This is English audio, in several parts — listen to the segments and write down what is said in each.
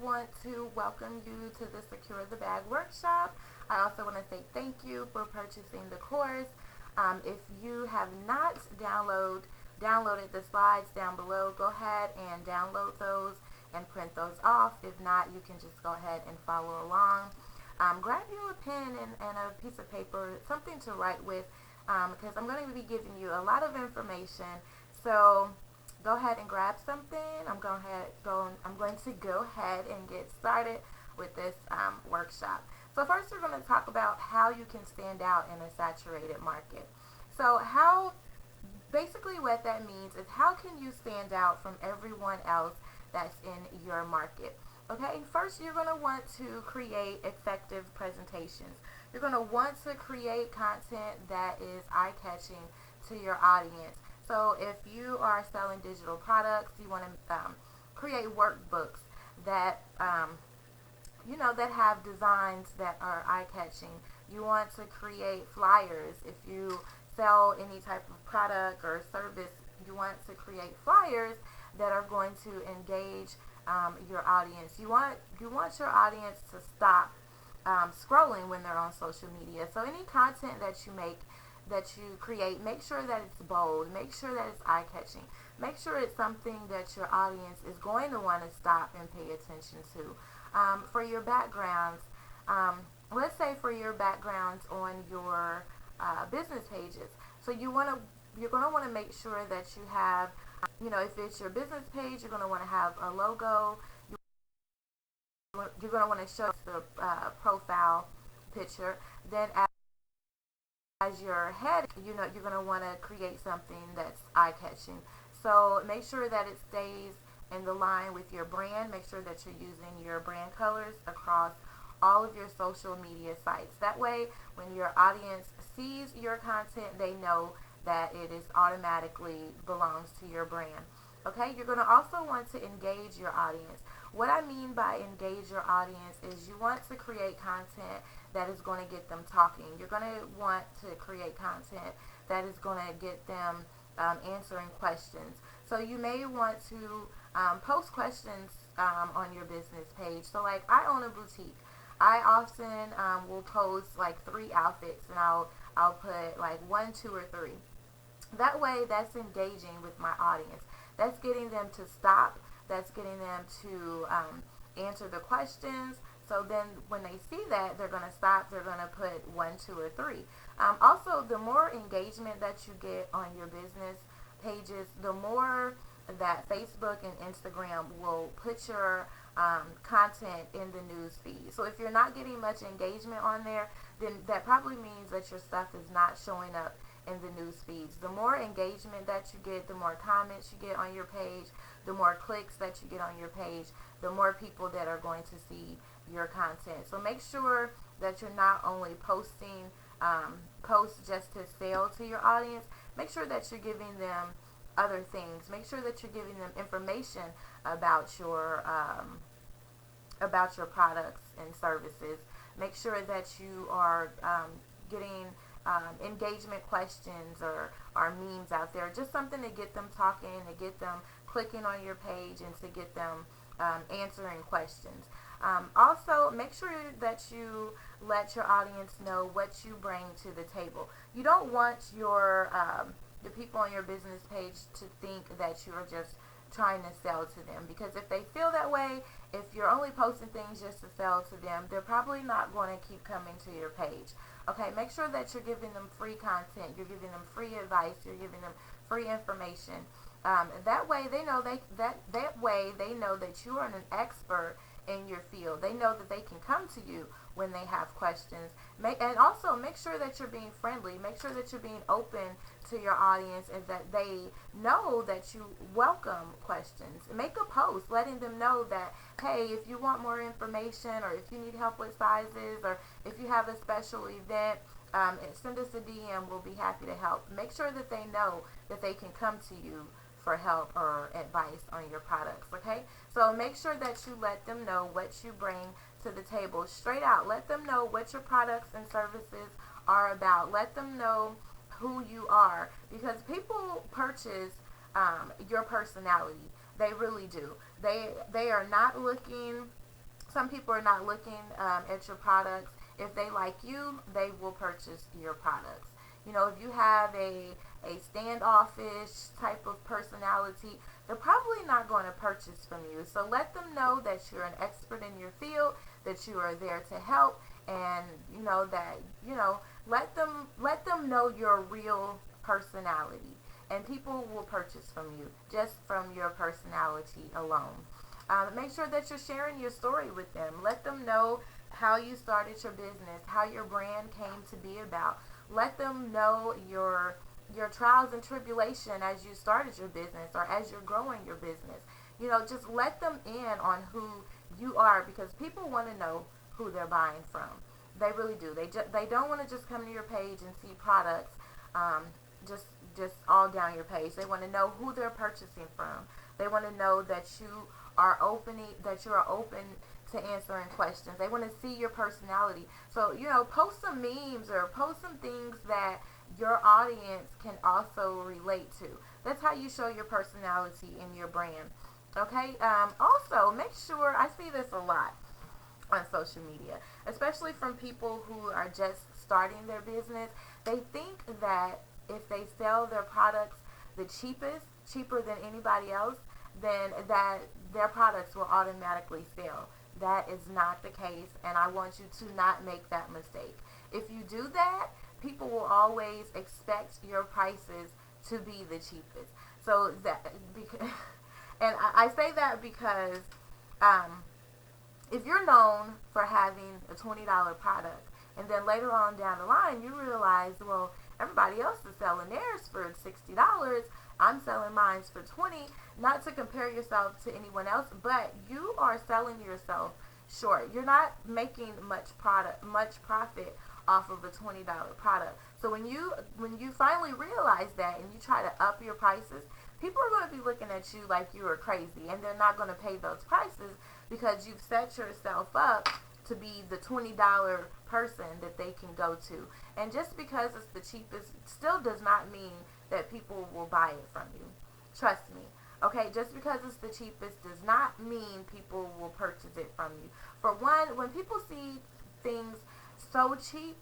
want to welcome you to the Secure the Bag workshop. I also want to say thank you for purchasing the course. If you have not downloaded the slides down below, go ahead and download those and print those off. If not, you can just go ahead and follow along. Grab you a pen and a piece of paper, something to write with, because I'm going to be giving you a lot of information. So go ahead and grab something. I'm going to go ahead and get started with this workshop. So first we're going to talk about how you can stand out in a saturated market. So basically what that means is how can you stand out from everyone else that's in your market. Okay, first you're going to want to create effective presentations. You're going to want to create content that is eye-catching to your audience. So if you are selling digital products, you want to create workbooks that that have designs that are eye-catching. You want to create flyers. If you sell any type of product or service, you want to create flyers that are going to engage your audience. You want your audience to stop scrolling when they're on social media. So any content that you create, make sure that it's bold, make sure that it's eye-catching, make sure it's something that your audience is going to want to stop and pay attention to. For your backgrounds, let's say for your backgrounds on your business pages, so you're going to want to make sure that you have, if it's your business page, you're going to want to have a logo. You're going to want to show the profile picture. Then as your head, you're going to want to create something that's eye-catching. So make sure that it stays in the line with your brand. Make sure that you're using your brand colors across all of your social media sites. That way, when your audience sees your content, they know that it is automatically belongs to your brand. Okay, you're going to also want to engage your audience. What I mean by engage your audience is you want to create content that is going to get them talking. You're going to want to create content that is going to get them answering questions. So you may want to post questions on your business page. So like, I own a boutique. I often will post like 3 outfits, and I'll put like 1, 2, or 3. That way, that's engaging with my audience. That's getting them to stop. That's getting them to answer the questions. So then when they see that, they're going to stop. They're going to put 1, 2, or 3. Also, the more engagement that you get on your business pages, the more that Facebook and Instagram will put your content in the news feed. So if you're not getting much engagement on there, then that probably means that your stuff is not showing up in the news feeds. The more engagement that you get, the more comments you get on your page, the more clicks that you get on your page, the more people that are going to see your content. So make sure that you're not only posting posts just to sell to your audience. Make sure that you're giving them other things. Make sure that you're giving them information about your products and services. Make sure that you are getting engagement questions or memes out there. Just something to get them talking, to get them clicking on your page, and to get them answering questions. Also, make sure that you let your audience know what you bring to the table. You don't want the people on your business page to think that you are just trying to sell to them, because if they feel that way, if you're only posting things just to sell to them, they're probably not going to keep coming to your page. Okay, make sure that you're giving them free content, you're giving them free advice, you're giving them free information. That way they know that you are an expert in your field. They know that they can come to you when they have questions. And also make sure that you're being friendly. Make sure that you're being open to your audience, and that they know that you welcome questions. Make a post letting them know that, hey, if you want more information, or if you need help with sizes, or if you have a special event, send us a DM. We'll be happy to help. Make sure that they know that they can come to you for help or advice on your products. Okay, so make sure that you let them know what you bring to the table straight out. Let them know what your products and services are about. Let them know who you are, because people purchase your personality. They really do. They are not looking some people are not looking at your products. If they like you, they will purchase your products. You know, if you have a standoffish type of personality, they're probably not going to purchase from you. So let them know that you're an expert in your field, that you are there to help, and you know that, you know, let them know your real personality, and people will purchase from you just from your personality alone. Make sure that you're sharing your story with them. Let them know how you started your business, how your brand came to be about. Let them know your trials and tribulation as you started your business or as you're growing your business. You know, just let them in on who you are, because people want to know who they're buying from. They really do. They don't want to just come to your page and see products just all down your page. They want to know who they're purchasing from. They want to know that you are open to answering questions. They want to see your personality. So, you know, post some memes or post some things that your audience can also relate to. That's how you show your personality in your brand. Okay. Also, make sure, I see this a lot on social media, especially from people who are just starting their business. They think that if they sell their products the cheaper than anybody else, then that their products will automatically sell. That is not the case, and I want you to not make that mistake. If you do that, people will always expect your prices to be the cheapest. So that, and I say that because if you're known for having a $20 product, and then later on down the line you realize, well, everybody else is selling theirs for $60, I'm selling mine for $20. Not to compare yourself to anyone else, but you are selling yourself short. You're not making much profit off of a $20 product. So when you finally realize that and you try to up your prices, people are going to be looking at you like you are crazy, and they're not going to pay those prices because you've set yourself up to be the $20 person that they can go to. And just because it's the cheapest still does not mean that people will buy it from you. Trust me. Okay, just because it's the cheapest does not mean people will purchase it from you. For one, when people see things so cheap,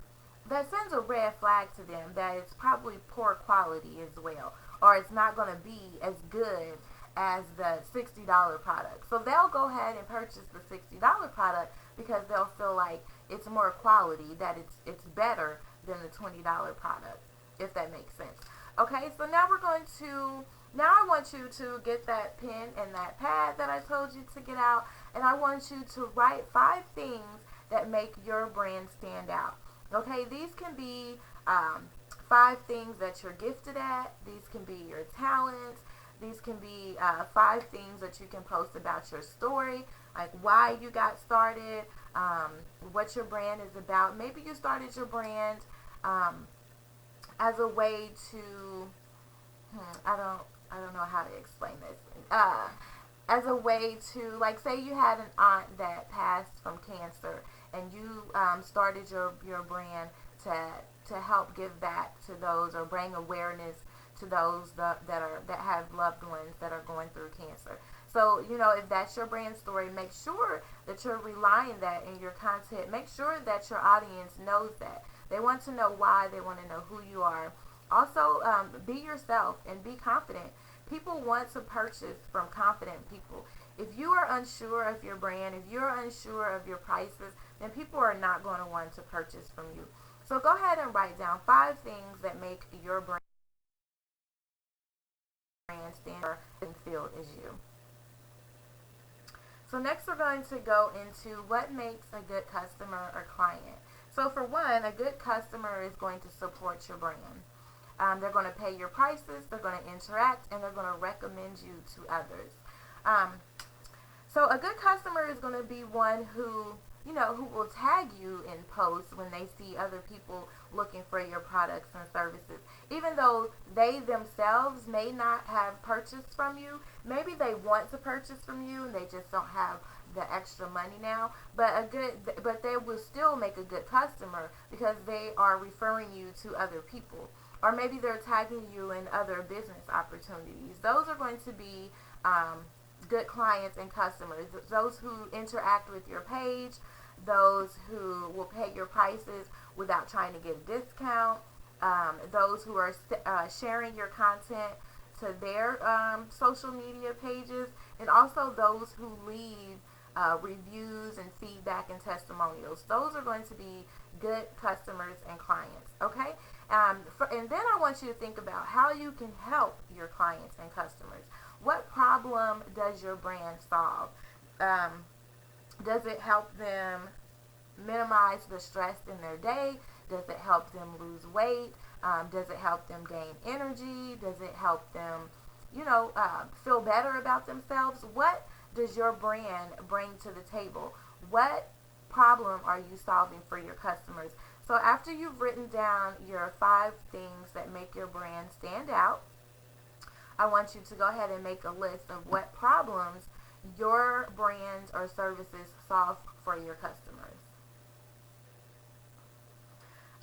that sends a red flag to them that it's probably poor quality as well, or it's not going to be as good as the $60 product. So they'll go ahead and purchase the $60 product because they'll feel like it's more quality, that it's better than the $20 product, if that makes sense. Okay, so now I want you to get that pen and that pad that I told you to get out, and I want you to write 5 things that make your brand stand out. Okay, these can be 5 things that you're gifted at. These can be your talents. These can be 5 things that you can post about your story, like why you got started, what your brand is about. Maybe you started your brand as a way to, I don't know how to explain this. As a way to, like, say you had an aunt that passed from cancer, and you started your brand to help give back to those, or bring awareness to those that have loved ones that are going through cancer. So, you know, if that's your brand story, make sure that you're relying that in your content. Make sure that your audience knows that. They want to know why. They want to know who you are. Also, be yourself and be confident. People want to purchase from confident people. If you are unsure of your brand, if you're unsure of your prices, then people are not going to want to purchase from you. So go ahead and write down 5 things that make your brand stand out in the field as you. So next we're going to go into what makes a good customer or client. So for one, a good customer is going to support your brand. They're going to pay your prices, they're going to interact, and they're going to recommend you to others. So a good customer is going to be one who will tag you in posts when they see other people looking for your products and services. Even though they themselves may not have purchased from you, maybe they want to purchase from you and they just don't have the extra money now, but they will still make a good customer because they are referring you to other people. Or maybe they're tagging you in other business opportunities. Those are going to be good clients and customers, those who interact with your page, those who will pay your prices without trying to get a discount, those who are sharing your content to their social media pages, and also those who leave reviews and feedback and testimonials. Those are going to be good customers and clients, okay? And then I want you to think about how you can help your clients and customers. What problem does your brand solve? Does it help them minimize the stress in their day? Does it help them lose weight? Does it help them gain energy? Does it help them, feel better about themselves? What does your brand bring to the table? What problem are you solving for your customers? So after you've written down your 5 things that make your brand stand out, I want you to go ahead and make a list of what problems your brand or services solve for your customers.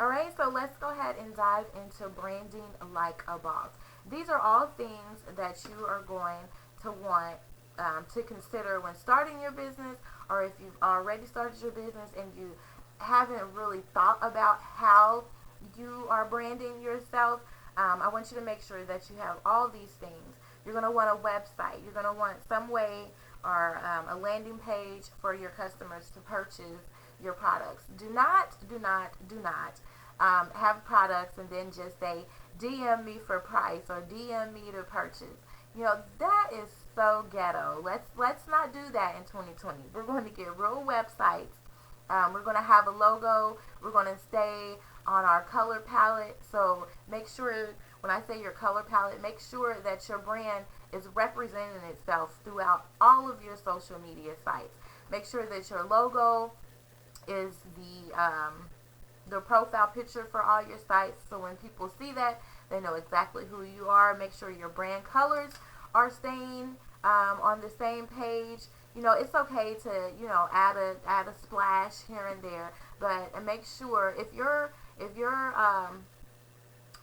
Alright, so let's go ahead and dive into branding like a boss. These are all things that you are going to want to consider when starting your business, or if you've already started your business and you haven't really thought about how you are branding yourself. I want you to make sure that you have all these things. You're going to want a website. You're going to want some way or a landing page for your customers to purchase your products. Do not have products and then just say, DM me for price or DM me to purchase. That is so ghetto. Let's not do that in 2020. We're going to get real websites. We're going to have a logo. We're going to stay on our color palette. So make sure, when I say your color palette, make sure that your brand is representing itself throughout all of your social media sites. Make sure that your logo is the profile picture for all your sites. So when people see that, they know exactly who you are. Make sure your brand colors are staying on the same page. It's okay to, add a splash here and there, but make sure if your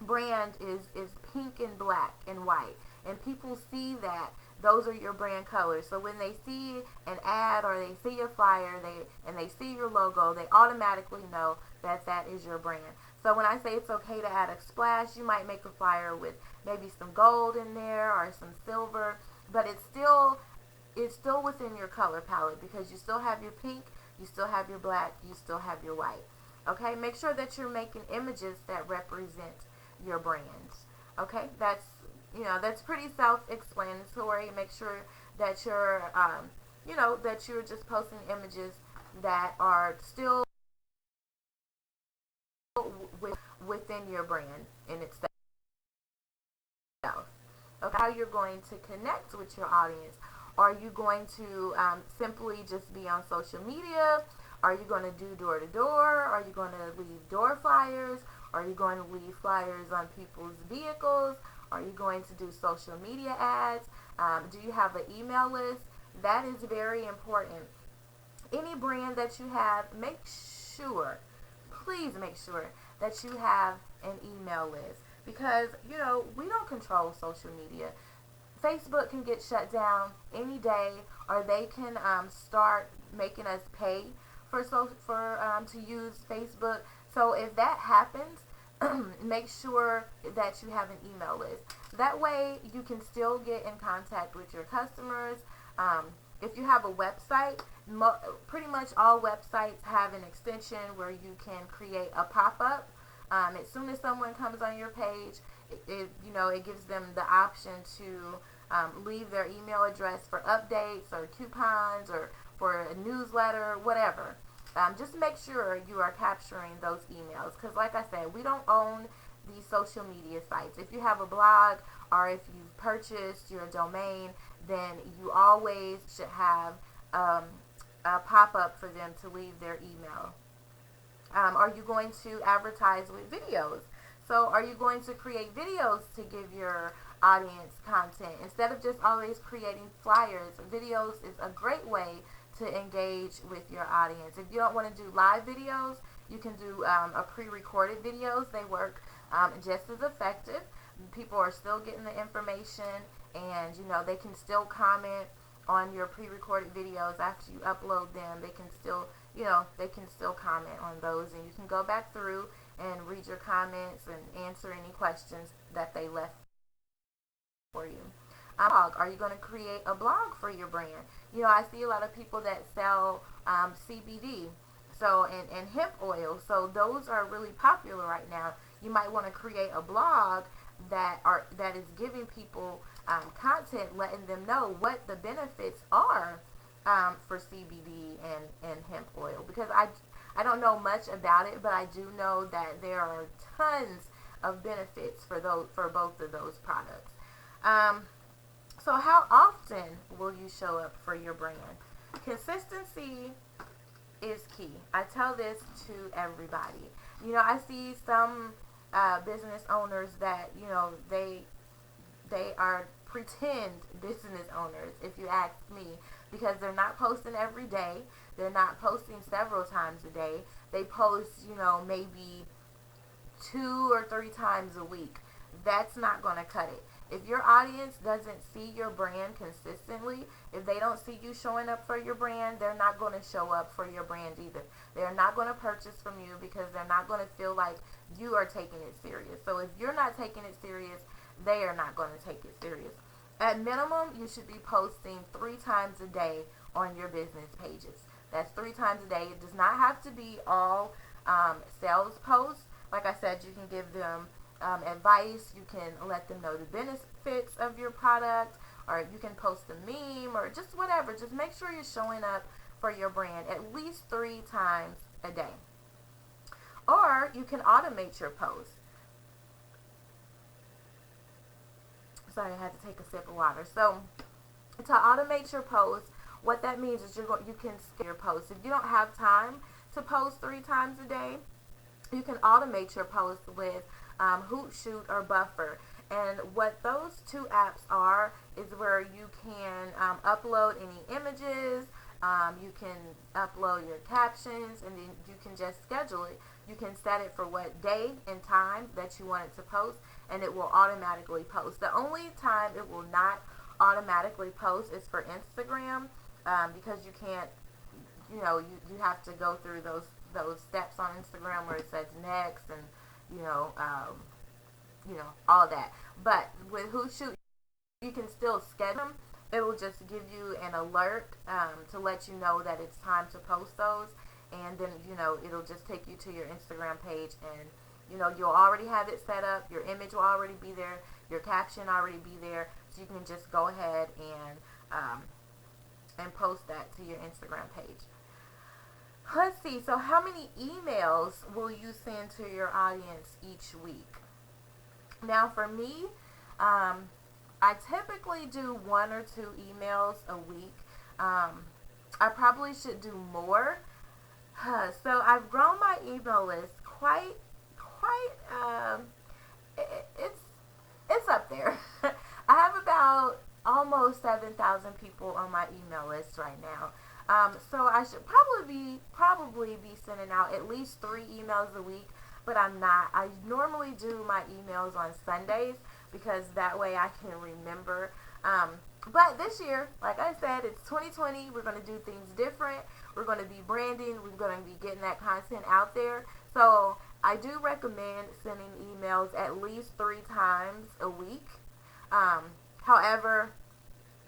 brand is pink and black and white, and people see that, those are your brand colors. So when they see an ad or they see a flyer, they see your logo, they automatically know that is your brand. So when I say it's okay to add a splash, you might make a flyer with maybe some gold in there or some silver, but it's still within your color palette, because you still have your pink, you still have your black, you still have your white. Okay, make sure that you're making images that represent your brand. Okay, that's pretty self-explanatory. Make sure that you're that you're just posting images that are still within your brand in itself. Okay, how you're going to connect with your audience. Are you going to simply just be on social media? Are you going to do door-to-door? Are you going to leave door flyers? Are you going to leave flyers on people's vehicles? Are you going to do social media ads? Do you have an email list? That is very important. Any brand that you have, please make sure that you have an email list, because we don't control social media. Facebook can get shut down any day, or they can start making us pay to use Facebook. So if that happens, make sure that you have an email list. That way you can still get in contact with your customers. If you have a website, pretty much all websites have an extension where you can create a pop-up. As soon as someone comes on your page, it gives them the option to leave their email address for updates or coupons or for a newsletter, whatever. Just make sure you are capturing those emails, because like I said, we don't own these social media sites. If you have a blog or if you've purchased your domain, then you always should have a pop-up for them to leave their email. Are you going to advertise with videos? So are you going to create videos to give your audience content instead of just always creating flyers? Videos is a great way to engage with your audience. If you don't want to do live videos, you can do a pre-recorded videos. They work just as effective. People are still getting the information, and they can still comment on your pre-recorded videos after you upload them. They can still, they can still comment on those, and you can go back through and read your comments and answer any questions that they left for you. Are you going to create a blog for your brand? I see a lot of people that sell CBD, and hemp oil. So those are really popular right now. You might want to create a blog that is giving people content, letting them know what the benefits are for CBD and hemp oil. Because I don't know much about it, but I do know that there are tons of benefits for both of those products. So how often will you show up for your brand? Consistency is key. I tell this to everybody. I see some business owners that, they are pretend business owners, if you ask me, because they're not posting every day. They're not posting several times a day. They post, maybe 2 or 3 times a week. That's not going to cut it. If your audience doesn't see your brand consistently, if they don't see you showing up for your brand, they're not going to show up for your brand either. They're not going to purchase from you because they're not going to feel like you are taking it serious. So if you're not taking it serious, they are not going to take it serious. At minimum, you should be posting 3 times a day on your business pages. That's 3 times a day. It does not have to be all sales posts. Like I said, you can give them advice. You can let them know the benefits of your product, or you can post a meme, or just whatever. Just make sure you're showing up for your brand at least 3 times a day. Or you can automate your posts. Sorry, I had to take a sip of water. So to automate your posts, what that means is you can scale your posts. If you don't have time to post 3 times a day, you can automate your posts with Hootsuite or Buffer. And what those 2 apps are is where you can upload any images, you can upload your captions, and then you can just schedule it. You can set it for what day and time that you want it to post, and it will automatically post. The only time it will not automatically post is for Instagram, because you can't, you have to go through those steps on Instagram where it says next and all that. But with Hootsuite, you can still schedule them. It will just give you an alert to let you know that it's time to post those, and then it'll just take you to your Instagram page, and you'll already have it set up. Your image will already be there, your caption already be there, so you can just go ahead and post that to your Instagram page. Let's see. So how many emails will you send to your audience each week? Now for me, I typically do 1 or 2 emails a week. I probably should do more. So I've grown my email list quite. It's up there. I have about almost 7,000 people on my email list right now. So I should probably be sending out at least 3 emails a week, but I'm not. I normally do my emails on Sundays because that way I can remember. But this year, like I said, it's 2020. We're going to do things different. We're going to be branding. We're going to be getting that content out there. So I do recommend sending emails at least 3 times a week. However,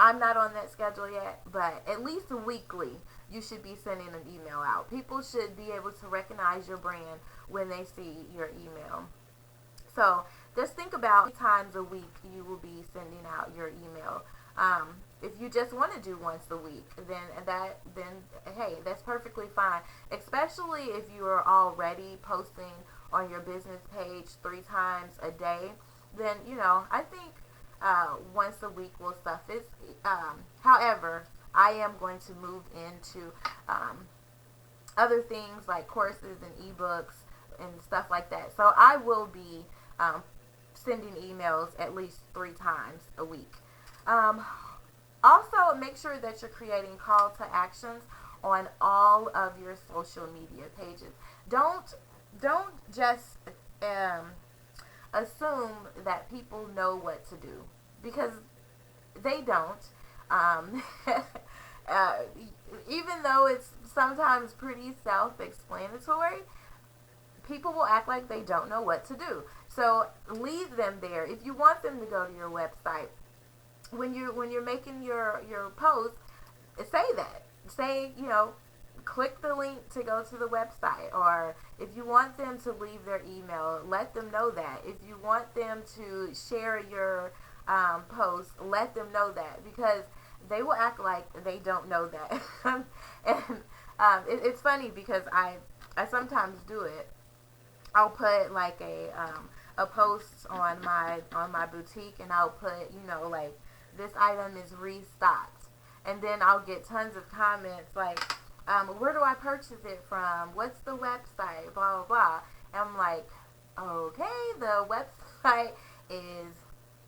I'm not on that schedule yet, but at least weekly, you should be sending an email out. People should be able to recognize your brand when they see your email. So just think about how many times a week you will be sending out your email. If you just want to do once a week, then hey, that's perfectly fine. Especially if you are already posting on your business page 3 times a day, then I think once a week will suffice. However, I am going to move into other things like courses and ebooks and stuff like that. So I will be sending emails at least 3 times a week. Also, make sure that you're creating call to actions on all of your social media pages. Don't just assume that people know what to do, because they don't. Um, uh, even though it's sometimes pretty self-explanatory, people will act like they don't know what to do. So leave them there. If you want them to go to your website, when you're making your post, say that. Say, click the link to go to the website. Or if you want them to leave their email, let them know that. If you want them to share your post, let them know that, because they will act like they don't know that. And it's funny because I sometimes do it. I'll put like a post on my boutique, and I'll put, like, this item is restocked, and then I'll get tons of comments like, where do I purchase it from? What's the website? Blah blah blah. And I'm like, okay, the website is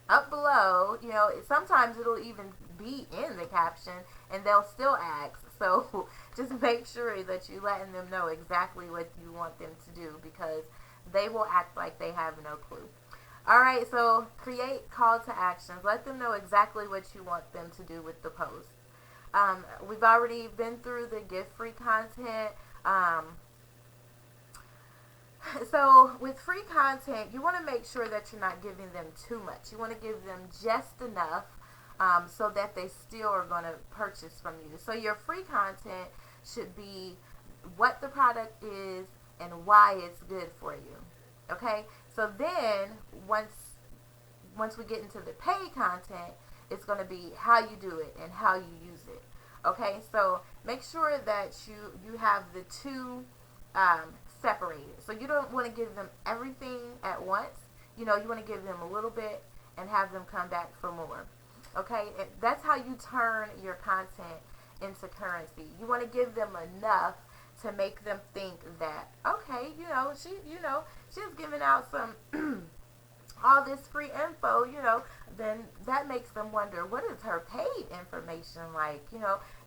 up below. Sometimes it'll even be in the caption, and they'll still ask. So just make sure that you're letting them know exactly what you want them to do, because they will act like they have no clue. Alright, so create call to actions. Let them know exactly what you want them to do with the post. We've already been through the gift-free content. So with free content, you want to make sure that you're not giving them too much. You want to give them just enough so that they still are going to purchase from you. So your free content should be what the product is and why it's good for you. Okay? So then once we get into the paid content, it's going to be how you do it and how you use it. Okay? So make sure that you have the two separated. So you don't want to give them everything at once. You want to give them a little bit and have them come back for more. Okay? And that's how you turn your content into currency. You want to give them enough to make them think that, okay, she's giving out some all this free info, then that makes them wonder, what is her paid information like?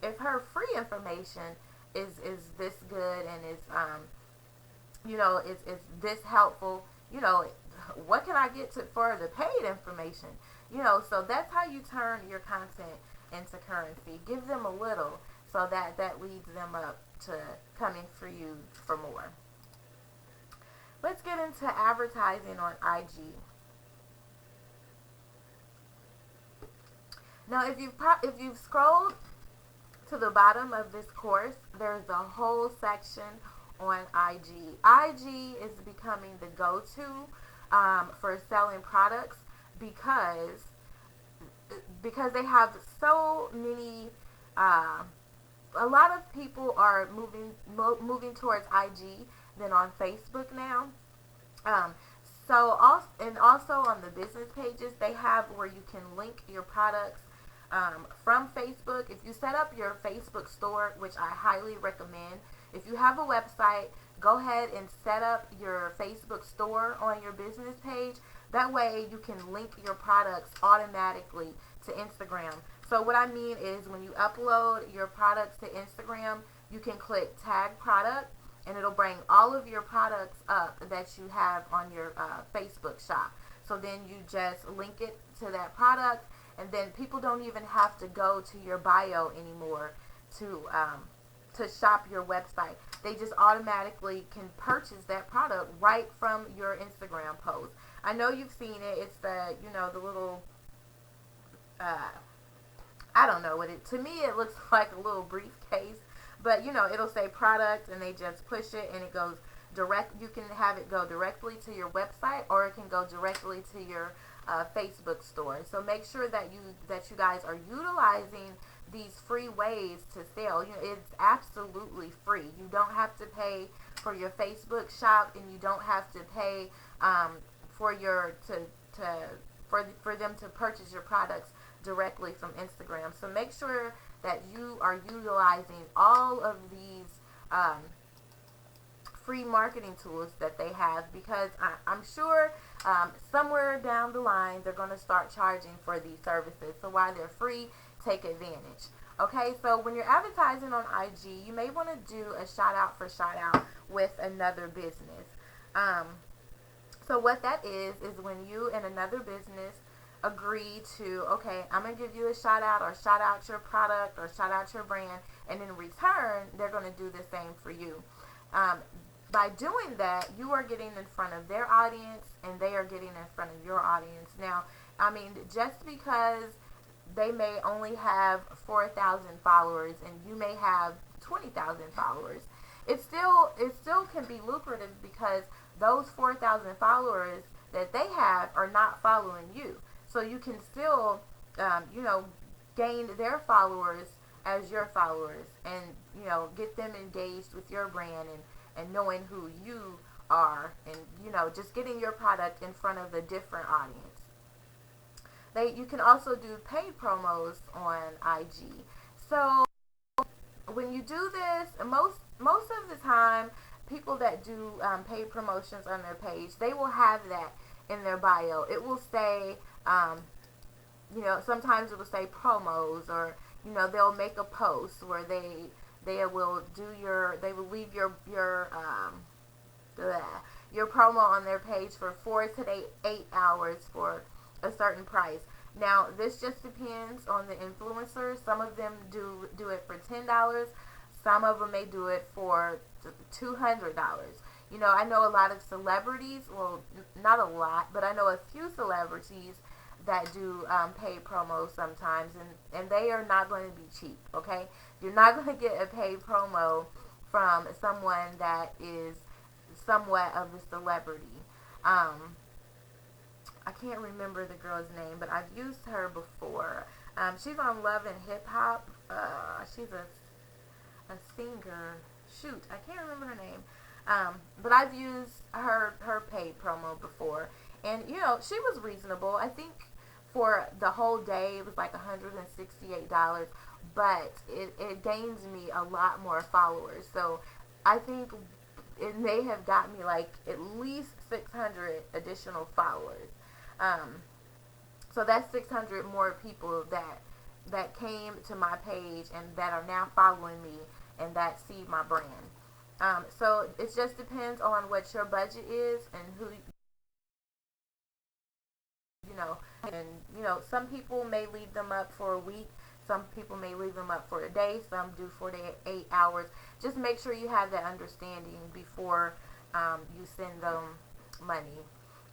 If her free information is this good and is this helpful, what can I get for the paid information? So that's how you turn your content into currency. Give them a little, so that leads them up to coming for you for more. Let's get into advertising on IG. Now, if you've scrolled to the bottom of this course, there's a whole section on IG. IG is becoming the go-to for selling products because they have so many. A lot of people are moving towards IG than on Facebook now. Also on the business pages, they have where you can link your products from Facebook. If you set up your Facebook store, which I highly recommend, if you have a website, go ahead and set up your Facebook store on your business page. That way you can link your products automatically to Instagram. So what I mean is, when you upload your products to Instagram, you can click tag product, and it'll bring all of your products up that you have on your Facebook shop. So then you just link it to that product, and then people don't even have to go to your bio anymore to shop your website. They just automatically can purchase that product right from your Instagram post. I know you've seen it. It's the the little I don't know what to me it looks like a little briefcase, but it'll say product, and they just push it and it goes direct. You can have it go directly to your website, or it can go directly to your Facebook store. So make sure that you guys are utilizing these free ways to sell. It's absolutely free. You don't have to pay for your Facebook shop, and you don't have to pay for them to purchase your products directly from Instagram. So make sure that you are utilizing all of these free marketing tools that they have, because I'm sure somewhere down the line they're going to start charging for these services. So while they're free, take advantage. Okay, so when you're advertising on IG, you may want to do a shout out for shout out with another business. So what that is when you and another business agree to, okay, I'm going to give you a shout out, or shout out your product, or shout out your brand, and in return, they're going to do the same for you. Um, by doing that, you are getting in front of their audience, and they are getting in front of your audience. Now, I mean, just because they may only have 4,000 followers and you may have 20,000 followers, it still can be lucrative, because those 4,000 followers that they have are not following you. So you can still, gain their followers as your followers, and get them engaged with your brand, and knowing who you are, and just getting your product in front of a different audience. You can also do paid promos on IG. So when you do this, most of the time, people that do paid promotions on their page, they will have that in their bio. It will say, sometimes it will say promos, or they'll make a post where they will leave your promo on their page for 4 to 8 hours for a certain price. Now, this just depends on the influencer. Some of them do it for $10. Some of them may do it for $200. I know a lot of celebrities, well, not a lot, but I know a few celebrities that do paid promos sometimes, and they are not going to be cheap, okay? You're not going to get a paid promo from someone that is somewhat of a celebrity. I can't remember the girl's name, but I've used her before. She's on Love and Hip Hop. She's a singer. Shoot, I can't remember her name. But I've used her paid promo before, and she was reasonable. I think for the whole day it was like $168, but it gains me a lot more followers. So I think it may have got me like at least 600 additional followers. So that's 600 more people that came to my page and that are now following me and that see my brand. So it just depends on what your budget is and who, some people may leave them up for a week. Some people may leave them up for a day. Some do 48 hours. Just make sure you have that understanding before you send them money.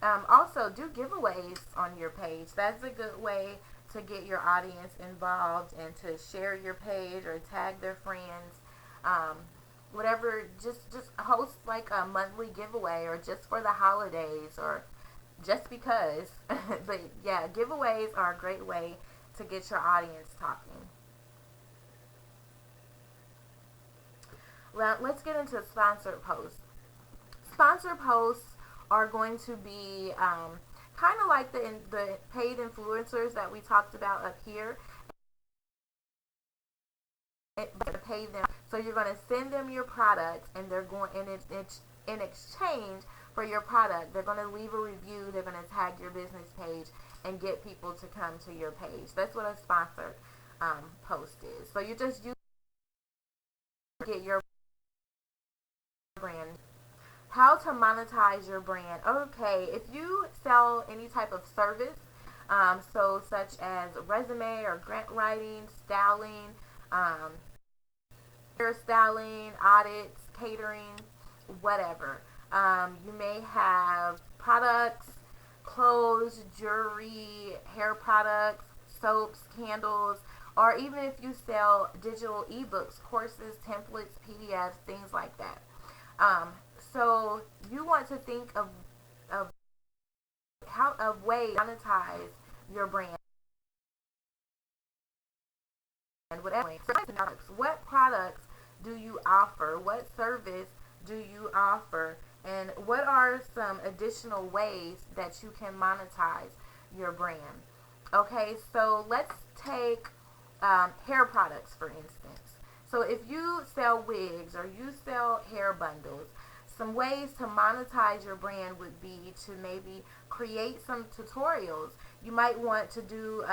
Also, do giveaways on your page. That's a good way to get your audience involved and to share your page or tag their friends. Whatever, just host like a monthly giveaway, or just for the holidays, or just because. But yeah, giveaways are a great way to get your audience talking. Well, let's get into sponsored posts. Sponsored posts are going to be kind of like the paid influencers that we talked about up here. But pay them, so you're going to send them your product, and they're going, and it's in exchange for your product, they're going to leave a review, they're going to tag your business page and get people to come to your page. That's what a sponsored post is. So you just get your brand. How to monetize your brand. Okay, if you sell any type of service, so such as resume or grant writing, styling, hairstyling, audits, catering, whatever. You may have products, clothes, jewelry, hair products, soaps, candles, or even if you sell digital ebooks, courses, templates, PDFs, things like that. So you want to think of ways to monetize your brand. What products do you offer? What service do you offer? And what are some additional ways that you can monetize your brand? Okay, so let's take hair products, for instance. So if you sell wigs or you sell hair bundles, some ways to monetize your brand would be to maybe create some tutorials. You might want to do,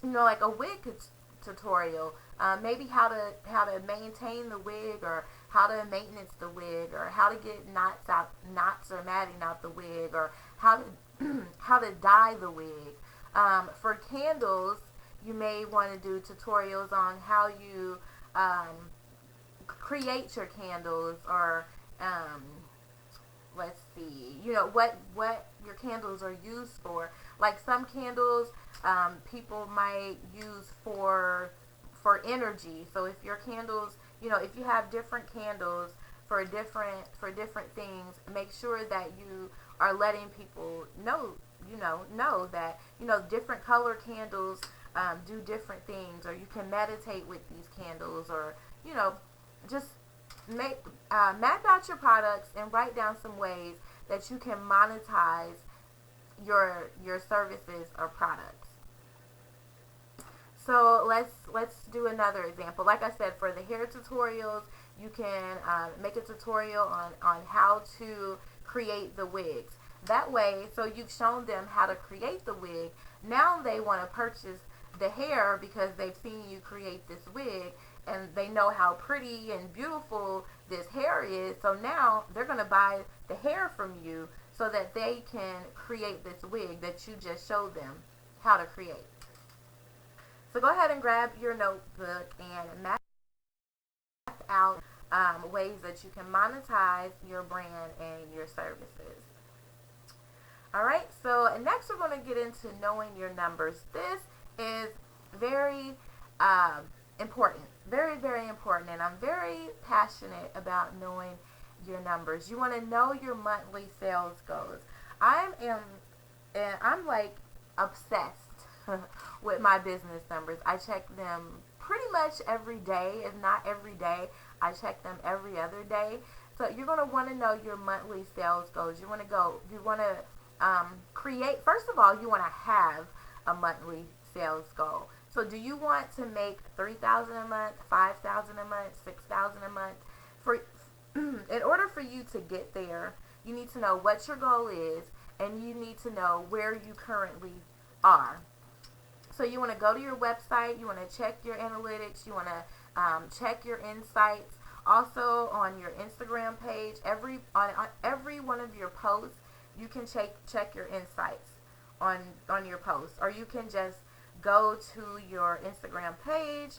like a wig tutorial. Maybe how to maintain the wig, or how to maintenance the wig, or how to get knots or matting out the wig, or how to how to dye the wig. For candles, you may want to do tutorials on how you create your candles, or let's see, what your candles are used for. Like some candles, people might use for energy. So if your candles, if you have different candles for different things, make sure that you are letting people know that different color candles do different things, or you can meditate with these candles, or just map out your products and write down some ways that you can monetize your services or products. So let's do another example. Like I said, for the hair tutorials, you can make a tutorial on how to create the wigs. That way, so you've shown them how to create the wig. Now they want to purchase the hair because they've seen you create this wig, and they know how pretty and beautiful this hair is. So now they're going to buy the hair from you so that they can create this wig that you just showed them how to create. So go ahead and grab your notebook and map out ways that you can monetize your brand and your services. Alright, so next we're going to get into knowing your numbers. This is very important. Very, very important. And I'm very passionate about knowing your numbers. You want to know your monthly sales goals. I'm like obsessed with my business numbers. I check them pretty much every day. If not every day, I check them every other day. So you're going to want to know your monthly sales goals. You want to create, first of all, you want to have a monthly sales goal. So do you want to make $3,000 a month, $5,000 a month, $6,000 a month? In order for you to get there, you need to know what your goal is, and you need to know where you currently are. So you want to go to your website, you want to check your analytics, you want to check your insights. Also on your Instagram page, on every one of your posts, you can check your insights on your posts, or you can just go to your Instagram page,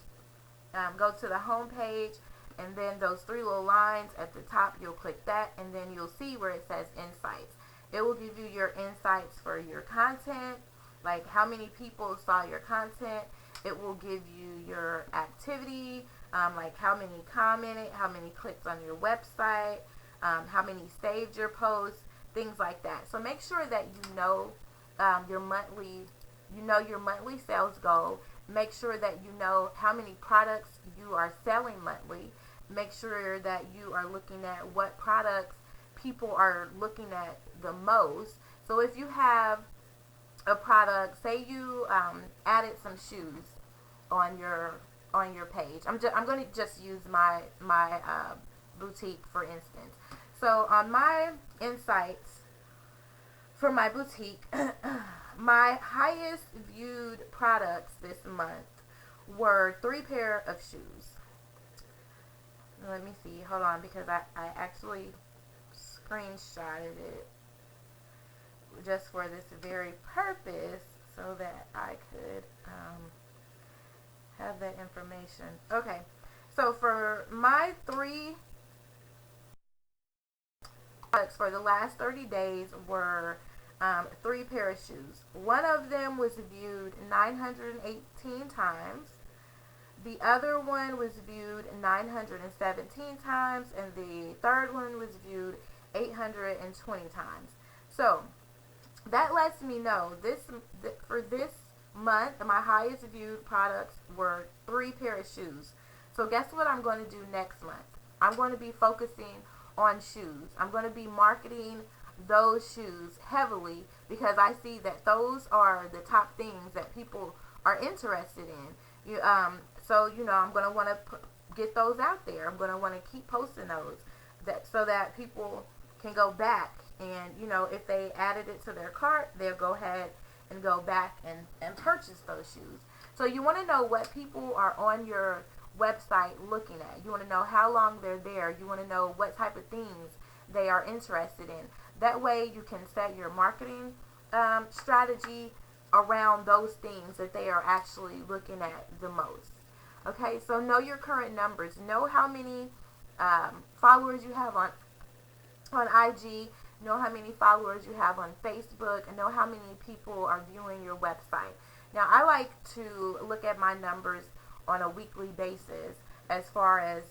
go to the home page, and then those three little lines at the top, you'll click that, and then you'll see where it says insights. It will give you your insights for your content, like how many people saw your content. It will give you your activity, like how many commented, how many clicked on your website, how many saved your posts, things like that. So make sure that you know your monthly sales goal. Make sure that you know how many products you are selling monthly. Make sure that you are looking at what products people are looking at the most. So if you have a product, say you added some shoes on your page. I'm going to just use my boutique for instance. So on my insights for my boutique, my highest viewed products this month were 3 pair of shoes. Let me see. Hold on, because I actually screenshotted it just for this very purpose so that I could have that information. Okay, so for my 3 products for the last 30 days were 3 pair of shoes. One of them was viewed 918 times. The other one was viewed 917 times, and the third one was viewed 820 times. So that lets me know for this month, my highest viewed products were 3 pair of shoes. So guess what I'm going to do next month? I'm going to be focusing on shoes. I'm going to be marketing those shoes heavily because I see that those are the top things that people are interested in. So I'm going to want to get those out there. I'm going to want to keep posting those so that people can go back and if they added it to their cart, they'll go ahead and go back and purchase those shoes. So you want to know what people are on your website looking at. You want to know how long they're there. You want to know what type of things they are interested in. That way you can set your marketing strategy around those things that they are actually looking at the most. Okay, so know your current numbers. Know how many followers you have on IG. Know how many followers you have on Facebook. And know how many people are viewing your website. Now, I like to look at my numbers on a weekly basis as far as,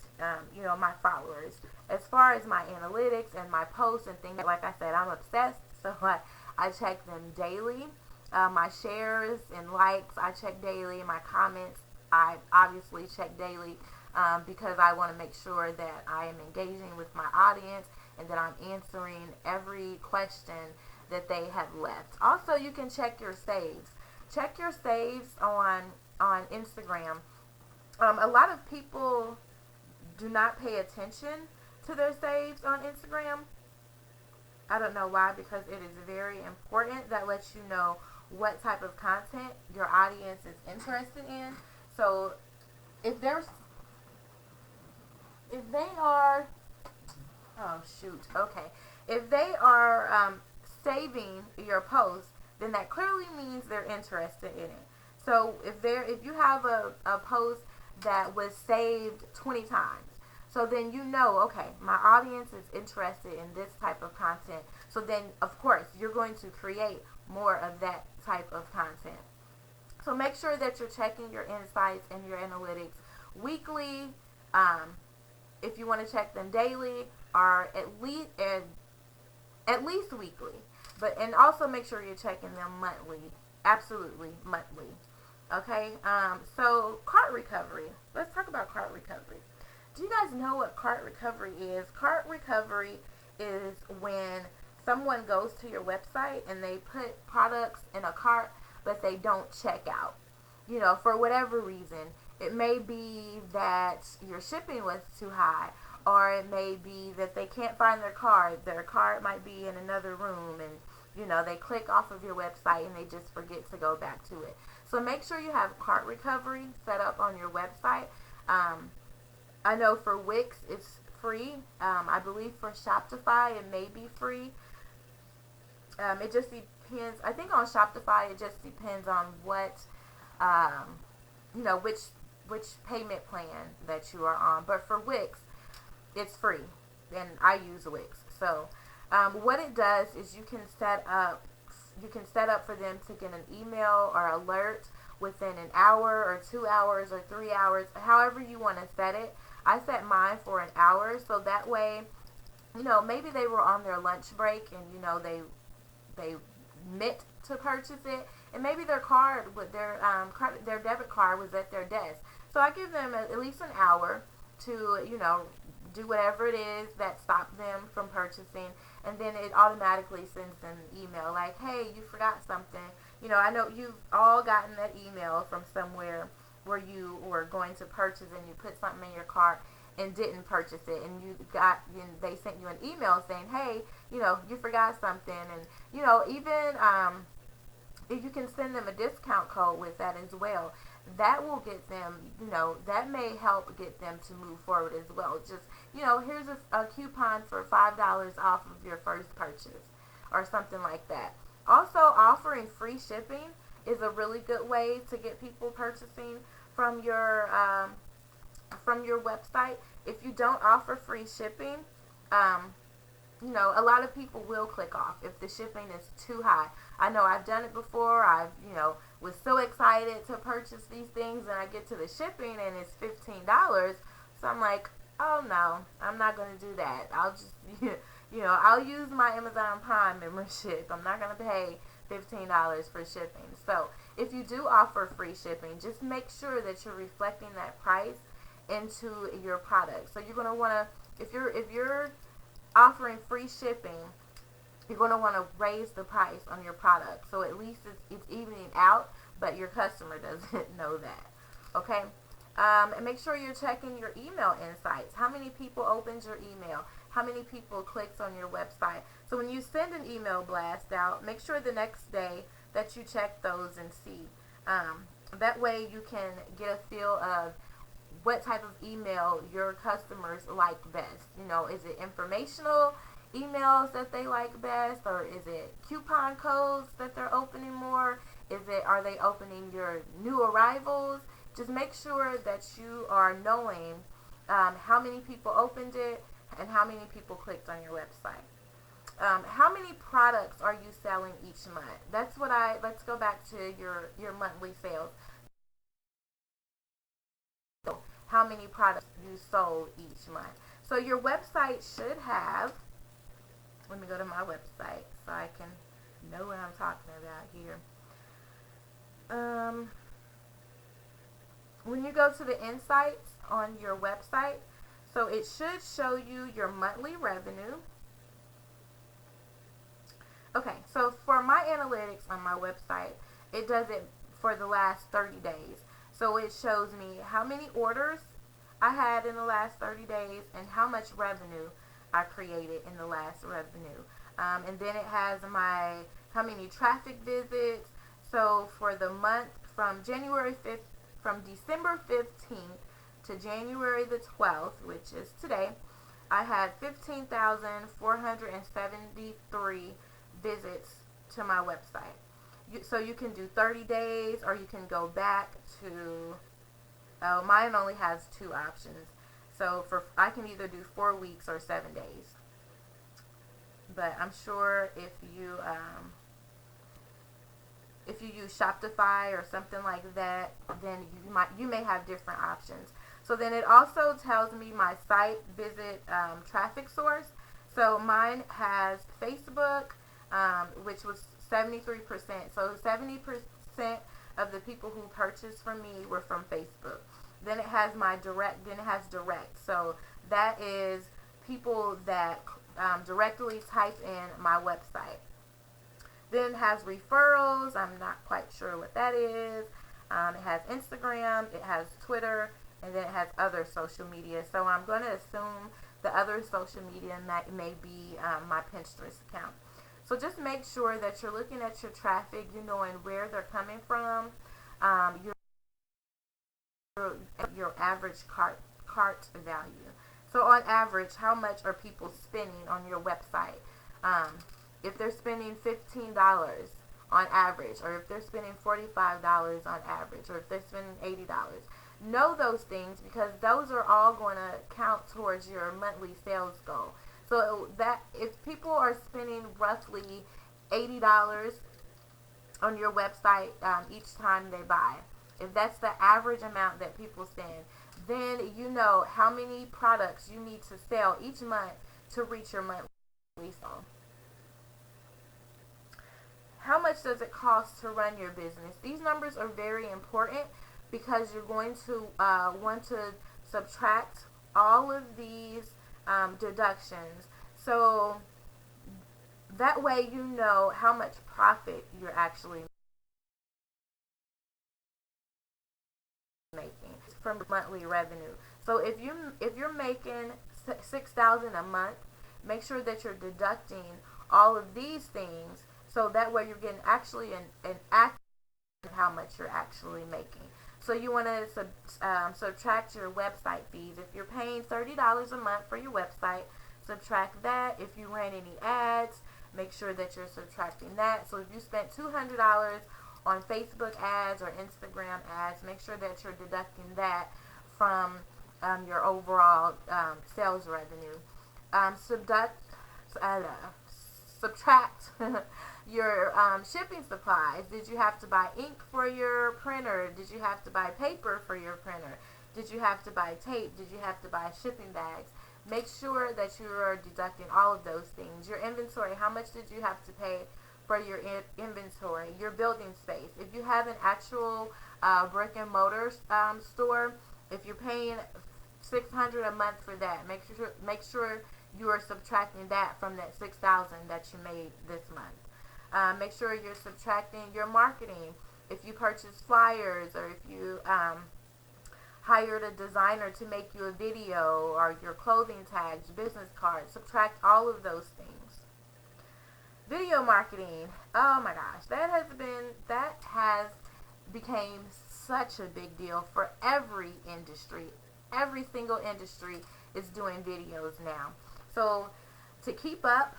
my followers. As far as my analytics and my posts and things, like I said, I'm obsessed. So I check them daily. My shares and likes, I check daily. My comments, I obviously check daily because I want to make sure that I am engaging with my audience and that I'm answering every question that they have left. Also, you can check your saves. Check your saves on Instagram. A lot of people do not pay attention to their saves on Instagram. I don't know why, because it is very important. That lets you know what type of content your audience is interested in. So if they are, oh shoot, okay, if they are saving your post, then that clearly means they're interested in it. So if you have a post that was saved 20 times, so then you know, okay, my audience is interested in this type of content. So then, of course, you're going to create more of that type of content. So make sure that you're checking your insights and your analytics weekly. If you want to check them daily, or at least weekly. And also make sure you're checking them monthly. Absolutely monthly. Okay. So cart recovery. Let's talk about cart recovery. Do you guys know what cart recovery is? Cart recovery is when someone goes to your website and they put products in a cart, but they don't check out. For whatever reason. It may be that your shipping was too high, or it may be that they can't find their card. Their card might be in another room, and they click off of your website and they just forget to go back to it. So make sure you have cart recovery set up on your website. I know for Wix it's free. I believe for Shopify it may be free. It just depends. I think on Shopify it just depends on what, which payment plan that you are on. But for Wix, it's free, and I use Wix. So what it does is you can set up for them to get an email or alert within an hour or 2 hours or 3 hours, however you want to set it. I set mine for an hour, so that way, maybe they were on their lunch break and they meant to purchase it, and maybe their card with their debit card was at their desk. So I give them at least an hour to do whatever it is that stopped them from purchasing, and then it automatically sends them an email like, hey, you forgot something. I know you've all gotten that email from somewhere where you were going to purchase and you put something in your cart and didn't purchase it, and they sent you an email saying, hey, you forgot something. And even if you can send them a discount code with that as well, that will get them, that may help get them to move forward as well. Just, here's a coupon for $5 off of your first purchase or something like that. Also, offering free shipping is a really good way to get people purchasing from your website. If you don't offer free shipping, a lot of people will click off if the shipping is too high. I know I've done it before. I've, was so excited to purchase these things, and I get to the shipping and it's $15. So I'm like, oh no, I'm not going to do that. I'll just, I'll use my Amazon Prime membership. I'm not going to pay $15 for shipping. So if you do offer free shipping, just make sure that you're reflecting that price into your product. So you're going to want to, if you're offering free shipping, you're going to want to raise the price on your product. So at least it's evening out, but your customer doesn't know that. Okay? And make sure you're checking your email insights. How many people opened your email? How many people clicked on your website? So when you send an email blast out, make sure the next day that you check those and see. That way you can get a feel of what type of email your customers like best. Is it informational emails that they like best, or is it coupon codes that they're opening more? Are they opening your new arrivals? Just make sure that you are knowing how many people opened it and how many people clicked on your website. How many products are you selling each month? Let's go back to your monthly sales. How many products you sold each month. So your website should have, let me go to my website so I can know what I'm talking about here. When you go to the insights on your website, so it should show you your monthly revenue. Okay, so for my analytics on my website, it does it for the last 30 days. So it shows me how many orders I had in the last 30 days and how much revenue I created in the last revenue. And then it has how many traffic visits. So for the month from December 15th to January the 12th, which is today, I had 15,473 visits to my website. So you can do 30 days or you can go back to, mine only has 2 options. So I can either do 4 weeks or 7 days. But I'm sure if you use Shopify or something like that, then you may have different options. So then it also tells me my site visit traffic source. So mine has Facebook, which was 73%. So 70% of the people who purchased from me were from Facebook. Then it has direct. So that is people that directly type in my website. Then it has referrals. I'm not quite sure what that is. It has Instagram, it has Twitter, and then it has other social media. So I'm going to assume the other social media may be my Pinterest account. So just make sure that you're looking at your traffic, you're knowing where they're coming from, your average cart value. So on average, how much are people spending on your website? If they're spending $15 on average, or if they're spending $45 on average, or if they're spending $80. Know those things because those are all going to count towards your monthly sales goal. So that if people are spending roughly $80 on your website each time they buy, if that's the average amount that people spend, then you know how many products you need to sell each month to reach your monthly goal. How much does it cost to run your business? These numbers are very important because you're going to want to subtract all of these deductions. So that way you know how much profit you're actually making from monthly revenue. So if you're making $6,000 a month, make sure that you're deducting all of these things, so that way you're getting actually an accurate how much you're actually making. So you want to subtract your website fees. If you're paying $30 a month for your website, subtract that. If you ran any ads, make sure that you're subtracting that. So if you spent $200 on Facebook ads or Instagram ads, make sure that you're deducting that from your overall sales revenue. Subtract your shipping supplies. Did you have to buy ink for your printer? Did you have to buy paper for your printer? Did you have to buy tape? Did you have to buy shipping bags? Make sure that you are deducting all of those things. Your inventory, how much did you have to pay for your inventory? Your building space. If you have an actual brick and mortar store, if you're paying $600 a month for that, make sure you are subtracting that from that $6,000 that you made this month. Make sure you're subtracting your marketing. If you purchase flyers, or if you hired a designer to make you a video, or your clothing tags, business cards, subtract all of those things. Video marketing, oh my gosh, that has became such a big deal for every industry. Every single industry is doing videos now. So to keep up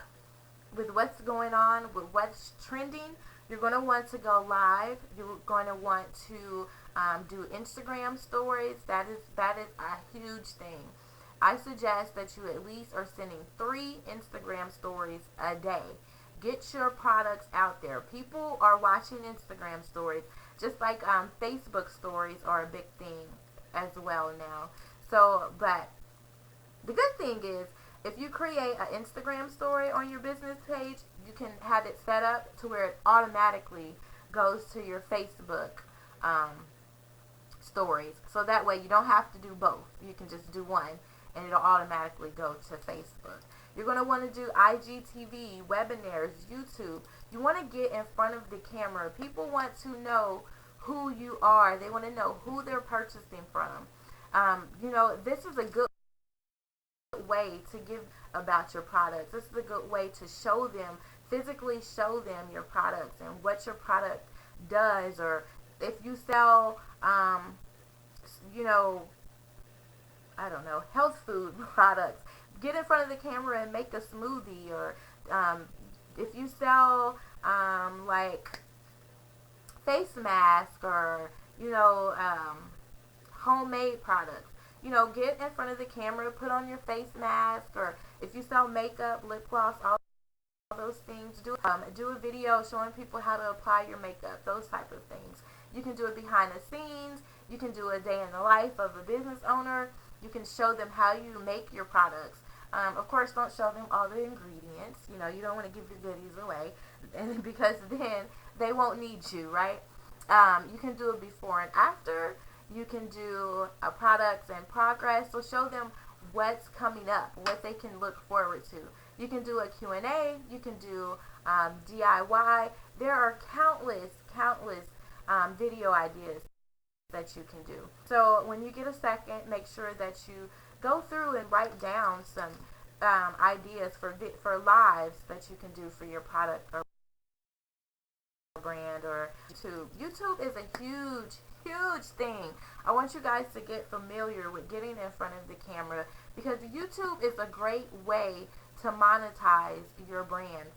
with what's going on, with what's trending, You're going to want to go live. You're going to want to do Instagram stories. That is a huge thing. I suggest that you at least are sending 3 Instagram stories a day. Get your products out there. People are watching Instagram stories, just like Facebook stories are a big thing as well now. So, but the good thing is, if you create an Instagram story on your business page, you can have it set up to where it automatically goes to your Facebook stories. So that way you don't have to do both. You can just do one and it'll automatically go to Facebook. You're going to want to do IGTV, webinars, YouTube. You want to get in front of the camera. People want to know who you are. They want to know who they're purchasing from. This is a good way to give about your products. This is a good way to show them, physically show them your products and what your product does. Or if you sell, I don't know, health food products, get in front of the camera and make a smoothie. Or if you sell like face mask or homemade products, get in front of the camera, put on your face mask. Or if you sell makeup, lip gloss, all those things, do a video showing people how to apply your makeup, those type of things. You can do it behind the scenes. You can do a day in the life of a business owner. You can show them how you make your products. Of course, don't show them all the ingredients. You don't want to give your goodies away, and because then they won't need you, right? You can do a before and after. You can do a products in progress. So show them what's coming up, what they can look forward to. You can do a Q&A. You can do DIY. There are countless video ideas that you can do. So when you get a second, make sure that you go through and write down some ideas for lives that you can do for your product or brand. Or YouTube is a huge thing. I want you guys to get familiar with getting in front of the camera, because YouTube is a great way to monetize your brand.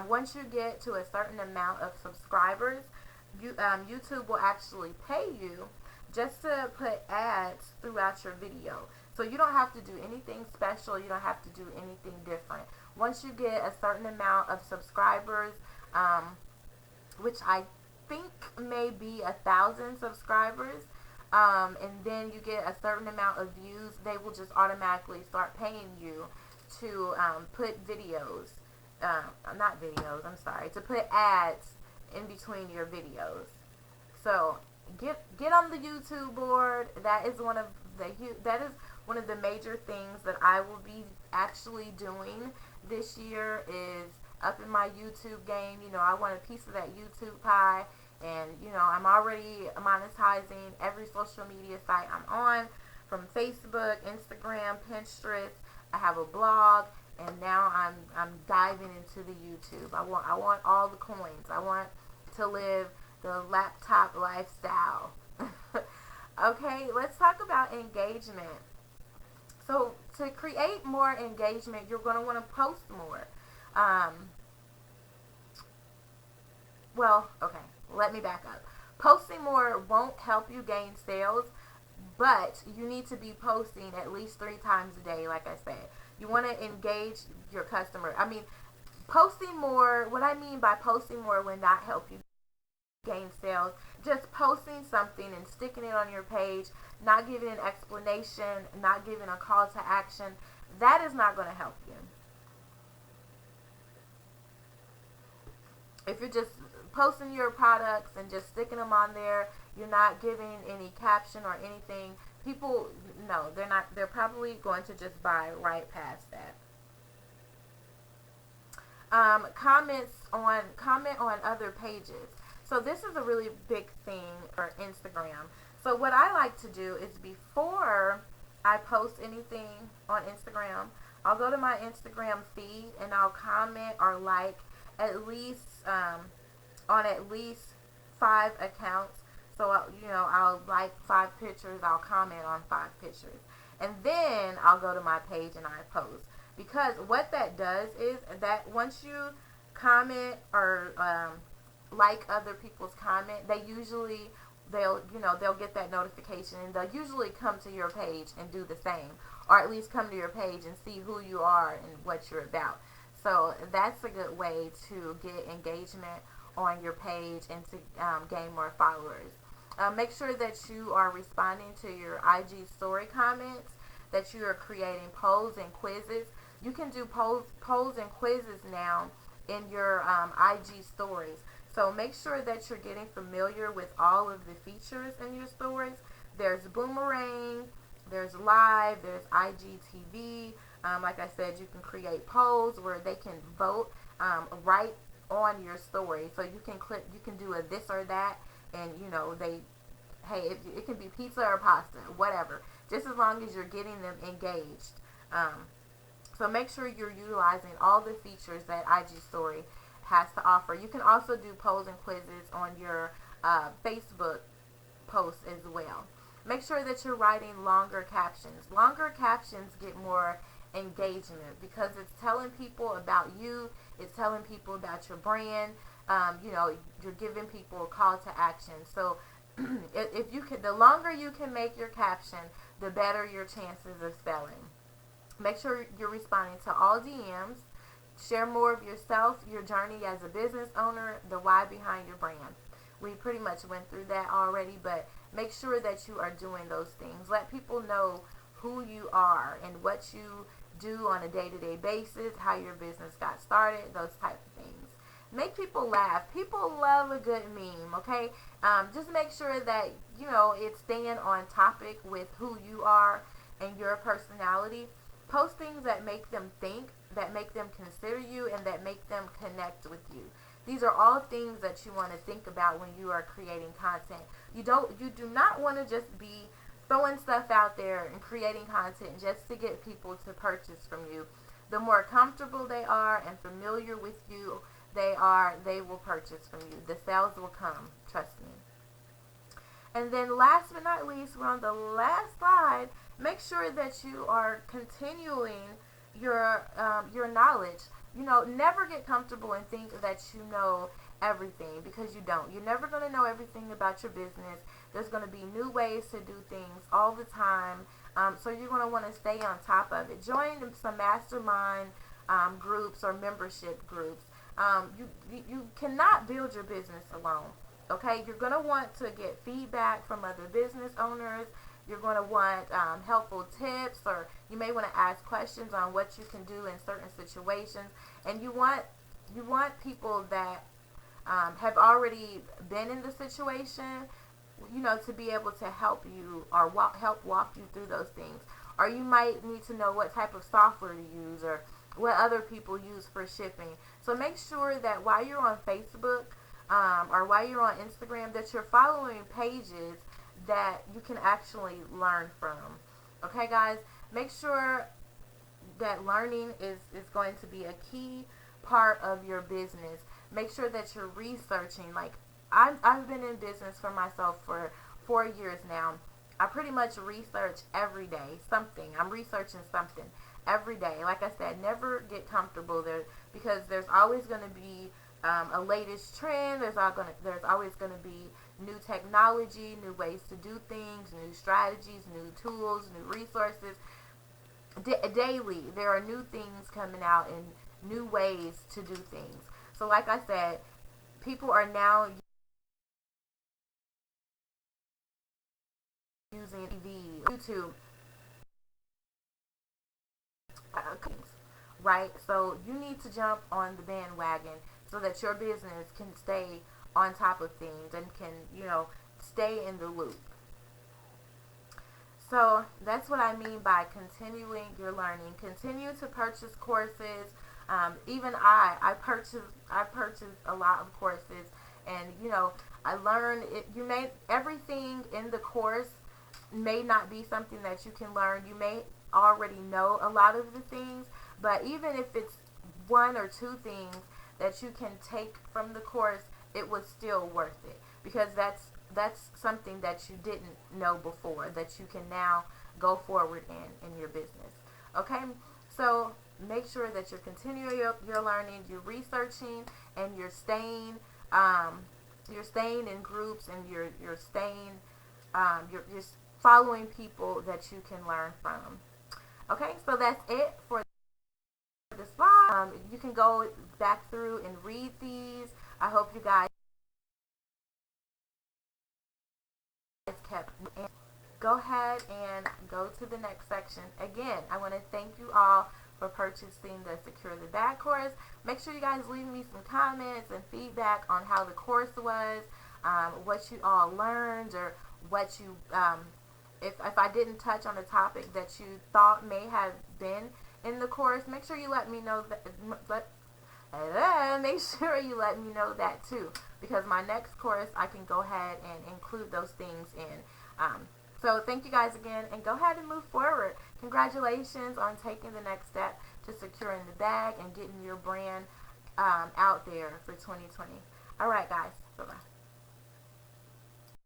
Once you get to a certain amount of subscribers, YouTube will actually pay you just to put ads throughout your video. So you don't have to do anything special. You don't have to do anything different. Once you get a certain amount of subscribers, which I think may be 1,000 subscribers, and then you get a certain amount of views, they will just automatically start paying you to put videos, to put ads in between your videos. So get on the YouTube board. That is one of the major things that I will be actually doing this year, is up in my YouTube game. I want a piece of that YouTube pie, and I'm already monetizing every social media site I'm on, from Facebook, Instagram, Pinterest. I have a blog, and now I'm diving into the YouTube. I want all the coins. I want to live the laptop lifestyle. Okay, let's talk about engagement. So to create more engagement, you're going to want to post more. Let me back up. Posting more won't help you gain sales, but you need to be posting at least 3 times a day, like I said. You want to engage your customer. Posting more, what I mean by posting more will not help you gain sales. Just posting something and sticking it on your page, not giving an explanation, not giving a call to action, that is not going to help you. If you're just posting your products and just sticking them on there, you're not giving any caption or anything, people, no, they're probably going to just buy right past that. Comment on other pages. So this is a really big thing for Instagram. So what I like to do is, before I post anything on Instagram, I'll go to my Instagram feed and I'll comment or like at least on at least 5 accounts. So I'll like 5 pictures, I'll comment on 5 pictures, and then I'll go to my page and I post. Because what that does is that once you comment or like other people's comment, they'll get that notification, and they'll usually come to your page and do the same, or at least come to your page and see who you are and what you're about. So that's a good way to get engagement on your page and to gain more followers. Make sure that you are responding to your IG story comments, that you are creating polls and quizzes. You can do polls and quizzes now in your IG stories. So make sure that you're getting familiar with all of the features in your stories. There's boomerang, there's live, there's IGTV. Like I said, you can create polls where they can vote right on your story. So you can do a this or that, and hey, it can be pizza or pasta, whatever, just as long as you're getting them engaged. So make sure you're utilizing all the features that IG Story has to offer. You can also do polls and quizzes on your Facebook posts as well. Make sure that you're writing longer captions. Longer captions get more engagement because it's telling people about you. It's telling people about your brand. You're giving people a call to action. So if you can, the longer you can make your caption, the better your chances of selling. Make sure you're responding to all DMs. Share more of yourself, your journey as a business owner, the why behind your brand. We pretty much went through that already, but make sure that you are doing those things. Let people know who you are and what you do on a day-to-day basis, how your business got started, those type of things. Make people laugh. People love a good meme, okay? Just make sure that, it's staying on topic with who you are and your personality. Post things that make them think, that make them consider you, and that make them connect with you. These are all things that you want to think about when you are creating content. You do not want to just be throwing stuff out there and creating content just to get people to purchase from you. The more comfortable they are and familiar with you they will purchase from you. The sales will come, trust me. And then last but not least, we're on the last slide. Make sure that you are continuing your knowledge. Never get comfortable and think that you know everything, because you don't. You're never going to know everything about your business. There's going to be new ways to do things all the time. So you're going to want to stay on top of it. Join some mastermind groups or membership groups. You cannot build your business alone. Okay, you're going to want to get feedback from other business owners. You're going to want helpful tips, or you may want to ask questions on what you can do in certain situations. And you want people that have already been in the situation, to be able to help you or help walk you through those things. Or you might need to know what type of software to use or what other people use for shipping. So make sure that while you're on Facebook or while you're on Instagram, that you're following pages that you can actually learn from. Okay, guys, make sure that learning is going to be a key part of your business. Make sure that you're researching. Like I've been in business for myself for 4 years now. I pretty much research every day something. I'm researching something every day. Like I said, never get comfortable there, because there's always going to be a latest trend. There's always going to be new technology, new ways to do things, new strategies, new tools, new resources. Daily, there are new things coming out and new ways to do things. So like I said, people are now using TV, YouTube, right? So you need to jump on the bandwagon so that your business can stay on top of things and can, stay in the loop. So that's what I mean by continuing your learning. Continue to purchase courses. Even I purchase a lot of courses, and I learn it. Everything in the course may not be something that you can learn. You may already know a lot of the things, but even if it's one or two things that you can take from the course, it was still worth it, because that's something that you didn't know before that you can now go forward in your business. Okay, so make sure that you're continuing your learning, you're researching, and you're staying you're staying in groups, and you're staying, you're following people that you can learn from. Okay, so that's it for the slide. You can go back through and read these. I hope you guys kept. Go ahead and go to the next section. Again, I want to thank you all for purchasing the Secure the Bag course. Make sure you guys leave me some comments and feedback on how the course was, what you all learned, or what you, if I didn't touch on a topic that you thought may have been in the course, make sure you let me know that. Make sure you let me know that too, because my next course I can go ahead and include those things in. So thank you guys again, and go ahead and move forward. Congratulations on taking the next step to securing the bag and getting your brand out there for 2020. All right, guys. Bye-bye.